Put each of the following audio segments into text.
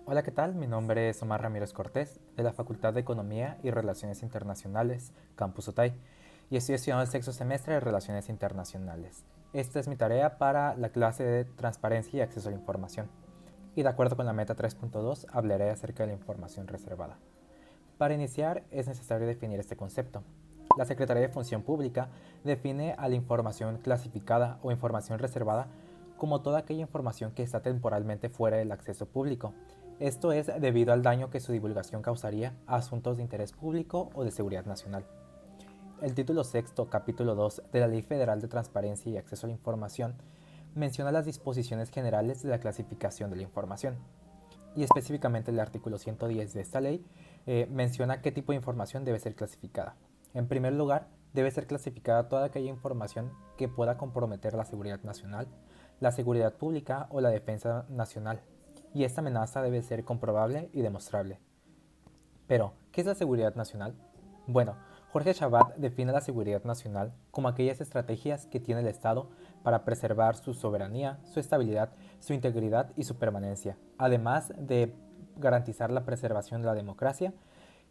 Hola, ¿qué tal? Mi nombre es Omar Ramírez Cortés, de la Facultad de Economía y Relaciones Internacionales, Campus Otay, y estoy estudiando el sexto semestre de Relaciones Internacionales. Esta es mi tarea para la clase de Transparencia y Acceso a la Información. Y de acuerdo con la meta 3.2, hablaré acerca de la información reservada. Para iniciar, es necesario definir este concepto. La Secretaría de Función Pública define a la información clasificada o información reservada como toda aquella información que está temporalmente fuera del acceso público. Esto es debido al daño que su divulgación causaría a asuntos de interés público o de seguridad nacional. El título sexto, capítulo 2 de la Ley Federal de Transparencia y Acceso a la Información menciona las disposiciones generales de la clasificación de la información. Y específicamente el artículo 110 de esta ley menciona qué tipo de información debe ser clasificada. En primer lugar, debe ser clasificada toda aquella información que pueda comprometer la seguridad nacional, la seguridad pública o la defensa nacional. Y esta amenaza debe ser comprobable y demostrable. Pero, ¿qué es la seguridad nacional? Bueno, Jorge Chabat define la seguridad nacional como aquellas estrategias que tiene el Estado para preservar su soberanía, su estabilidad, su integridad y su permanencia, además de garantizar la preservación de la democracia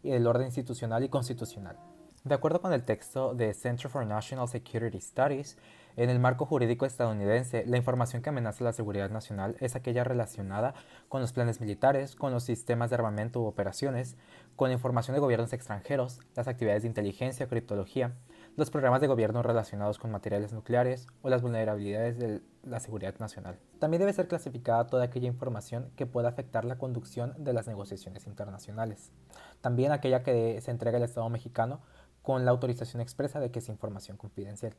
y el orden institucional y constitucional. De acuerdo con el texto de Center for National Security Studies, en el marco jurídico estadounidense, la información que amenaza la seguridad nacional es aquella relacionada con los planes militares, con los sistemas de armamento u operaciones, con la información de gobiernos extranjeros, las actividades de inteligencia o criptología, los programas de gobierno relacionados con materiales nucleares o las vulnerabilidades de la seguridad nacional. También debe ser clasificada toda aquella información que pueda afectar la conducción de las negociaciones internacionales. También aquella que se entrega al Estado mexicano con la autorización expresa de que es información confidencial.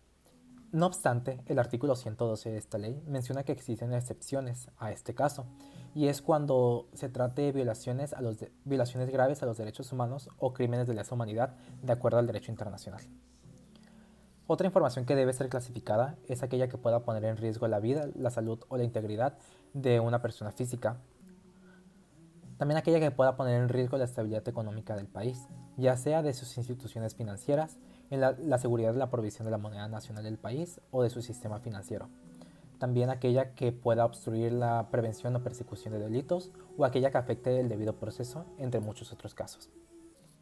No obstante, el artículo 112 de esta ley menciona que existen excepciones a este caso, y es cuando se trate de violaciones graves a los derechos humanos o crímenes de lesa humanidad de acuerdo al derecho internacional. Otra información que debe ser clasificada es aquella que pueda poner en riesgo la vida, la salud o la integridad de una persona física. También aquella que pueda poner en riesgo la estabilidad económica del país, ya sea de sus instituciones financieras, en la seguridad de la provisión de la moneda nacional del país o de su sistema financiero. También aquella que pueda obstruir la prevención o persecución de delitos o aquella que afecte el debido proceso, entre muchos otros casos.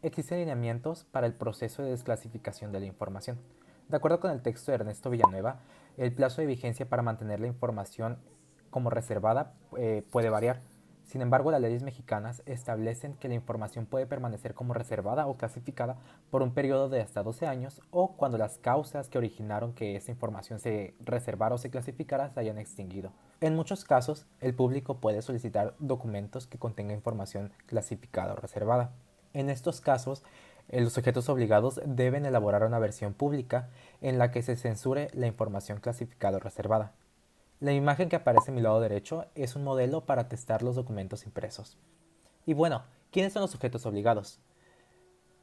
Existen lineamientos para el proceso de desclasificación de la información. De acuerdo con el texto de Ernesto Villanueva, el plazo de vigencia para mantener la información como reservada puede variar. Sin embargo, las leyes mexicanas establecen que la información puede permanecer como reservada o clasificada por un periodo de hasta 12 años o cuando las causas que originaron que esa información se reservara o se clasificara se hayan extinguido. En muchos casos, el público puede solicitar documentos que contengan información clasificada o reservada. En estos casos, los sujetos obligados deben elaborar una versión pública en la que se censure la información clasificada o reservada. La imagen que aparece en mi lado derecho es un modelo para testar los documentos impresos. Y bueno, ¿quiénes son los sujetos obligados?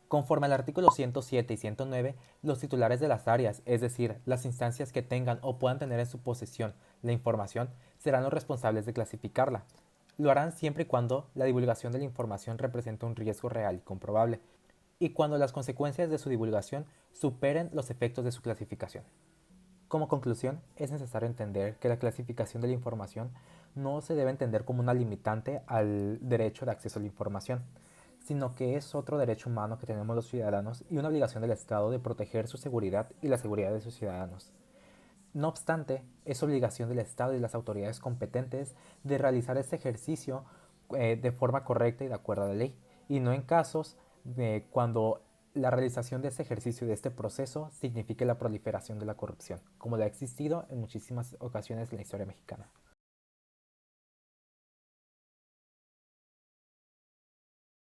Conforme al artículo 107 y 109, los titulares de las áreas, es decir, las instancias que tengan o puedan tener en su posesión la información, serán los responsables de clasificarla. Lo harán siempre y cuando la divulgación de la información represente un riesgo real y comprobable, y cuando las consecuencias de su divulgación superen los efectos de su clasificación. Como conclusión, es necesario entender que la clasificación de la información no se debe entender como una limitante al derecho de acceso a la información, sino que es otro derecho humano que tenemos los ciudadanos y una obligación del Estado de proteger su seguridad y la seguridad de sus ciudadanos. No obstante, es obligación del Estado y de las autoridades competentes de realizar este ejercicio de forma correcta y de acuerdo a la ley, y no en casos de cuando la realización de este ejercicio, de este proceso, signifique la proliferación de la corrupción, como lo ha existido en muchísimas ocasiones en la historia mexicana.